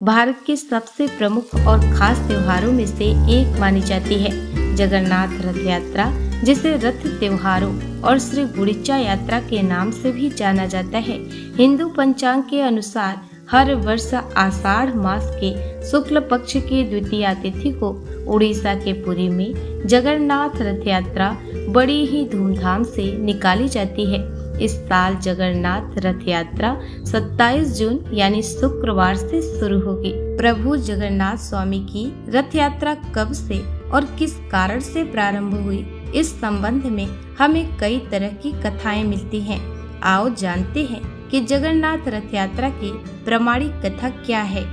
भारत के सबसे प्रमुख और खास त्योहारों में से एक मानी जाती है। जगन्नाथ रथ यात्रा, जिसे रथ त्योहारों और श्री गुंडीचा यात्रा के नाम से भी जाना जाता है, हिंदू पंचांग के अनुसार हर वर्ष आषाढ़ मास के शुक्ल पक्ष की द्वितीया तिथि को उड़ीसा के पुरी में जगन्नाथ रथ यात्रा बड़ी ही धूमधाम से निकाली जाती है। इस साल जगन्नाथ रथ यात्रा 27 जून यानी शुक्रवार से शुरू होगी। प्रभु जगन्नाथ स्वामी की रथ यात्रा कब से और किस कारण से प्रारंभ हुई, इस संबंध में हमें कई तरह की कथाएं मिलती हैं। आओ जानते हैं कि जगन्नाथ रथ यात्रा की प्रमाणिक कथा क्या है।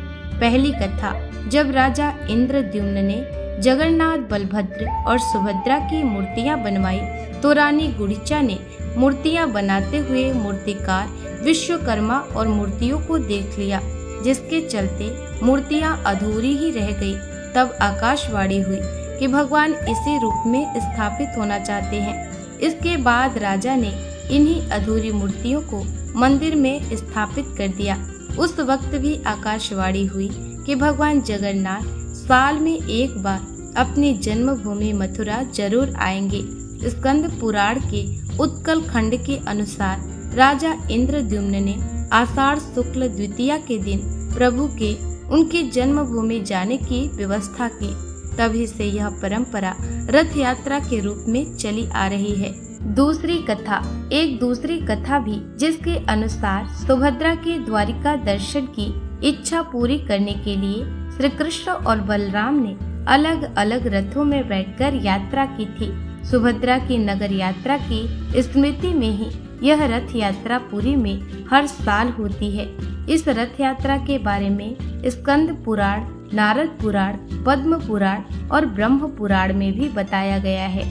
पहली कथा, जब राजा इंद्रद्युम्न ने जगन्नाथ, बलभद्र और सुभद्रा की मूर्तियां बनवाई तो रानी गुंडीचा ने मूर्तियां बनाते हुए मूर्तिकार विश्वकर्मा और मूर्तियों को देख लिया, जिसके चलते मूर्तियां अधूरी ही रह गई। तब आकाशवाणी हुई कि भगवान इसी रूप में स्थापित होना चाहते हैं। इसके बाद राजा ने इन्हीं अधूरी मूर्तियों को मंदिर में स्थापित कर दिया। उस वक्त भी आकाशवाणी हुई कि भगवान जगन्नाथ साल में एक बार अपनी जन्मभूमि मथुरा जरूर आएंगे। स्कंद पुराण के उत्कल खंड के अनुसार राजा इंद्रद्युम्न ने आषाढ़ शुक्ल द्वितीया के दिन प्रभु के उनकी जन्मभूमि जाने की व्यवस्था की। तभी से यह परंपरा रथ यात्रा के रूप में चली आ रही है। दूसरी कथा, एक दूसरी कथा भी जिसके अनुसार सुभद्रा के द्वारिका दर्शन की इच्छा पूरी करने के लिए श्री कृष्ण और बलराम ने अलग अलग रथों में बैठकर यात्रा की थी। सुभद्रा की नगर यात्रा की स्मृति में ही यह रथ यात्रा पुरी में हर साल होती है। इस रथ यात्रा के बारे में स्कंद पुराण, नारद पुराण, पद्म पुराण और ब्रह्म पुराण में भी बताया गया है।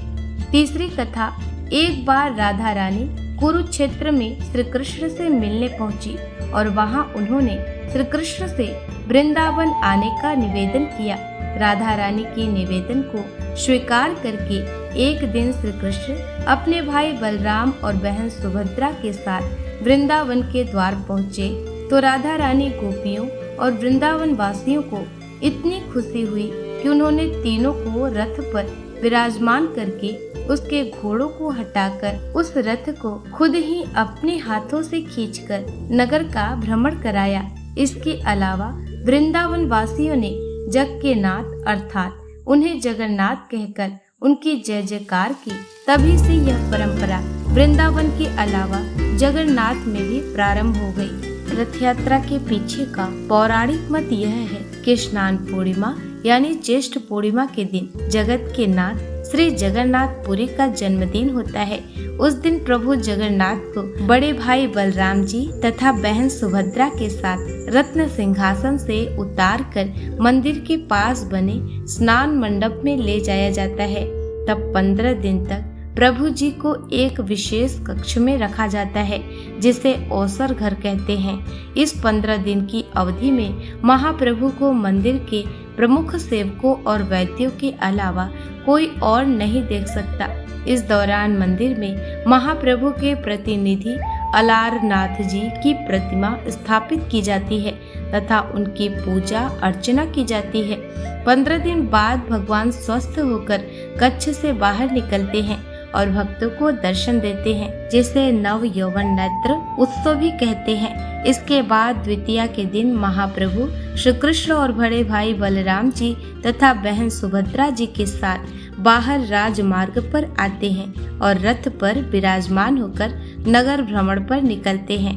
तीसरी कथा, एक बार राधा रानी कुरुक्षेत्र में श्री कृष्ण से मिलने पहुंची और वहां उन्होंने श्री कृष्ण से वृंदावन आने का निवेदन किया। राधा रानी के निवेदन को स्वीकार करके एक दिन श्री कृष्ण अपने भाई बलराम और बहन सुभद्रा के साथ वृंदावन के द्वार पहुँचे तो राधा रानी गोपियों और वृंदावन वासियों को इतनी खुशी हुई कि उन्होंने तीनों को रथ पर विराजमान करके उसके घोड़ों को हटाकर उस रथ को खुद ही अपने हाथों से खींचकर नगर का भ्रमण कराया। इसके अलावा वृंदावन वासियों ने जग के नाथ अर्थात उन्हें जगन्नाथ कहकर उनकी जय जयकार की। तभी से यह परंपरा वृंदावन के अलावा जगन्नाथ में भी प्रारंभ हो गई। रथ यात्रा के पीछे का पौराणिक मत यह है कि स्नान पूर्णिमा यानी ज्येष्ठ पूर्णिमा के दिन जगत के नाथ श्री जगन्नाथ पुरी का जन्मदिन होता है। उस दिन प्रभु जगन्नाथ को बड़े भाई बलराम जी तथा बहन सुभद्रा के साथ रत्न सिंहासन से उतार कर मंदिर के पास बने स्नान मंडप में ले जाया जाता है। तब 15 दिन तक प्रभु जी को एक विशेष कक्ष में रखा जाता है, जिसे अवसर घर कहते हैं। इस 15 दिन की अवधि में महाप्रभु को मंदिर के प्रमुख सेवकों और वैद्यों के अलावा कोई और नहीं देख सकता। इस दौरान मंदिर में महाप्रभु के प्रतिनिधि अलारनाथ जी की प्रतिमा स्थापित की जाती है तथा उनकी पूजा अर्चना की जाती है। 15 दिन बाद भगवान स्वस्थ होकर कक्ष से बाहर निकलते हैं और भक्तों को दर्शन देते हैं, जिसे नव यौवन नेत्र उत्सव भी कहते हैं। इसके बाद द्वितीया के दिन महाप्रभु श्री कृष्ण और बड़े भाई बलराम जी तथा बहन सुभद्रा जी के साथ बाहर राजमार्ग पर आते हैं और रथ पर विराजमान होकर नगर भ्रमण पर निकलते हैं।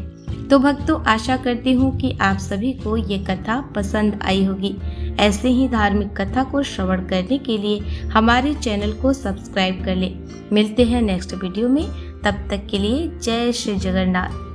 तो भक्तों, आशा करती हूँ कि आप सभी को ये कथा पसंद आई होगी। ऐसे ही धार्मिक कथा को श्रवण करने के लिए हमारे चैनल को सब्सक्राइब कर ले। मिलते हैं नेक्स्ट वीडियो में, तब तक के लिए जय श्री जगन्नाथ।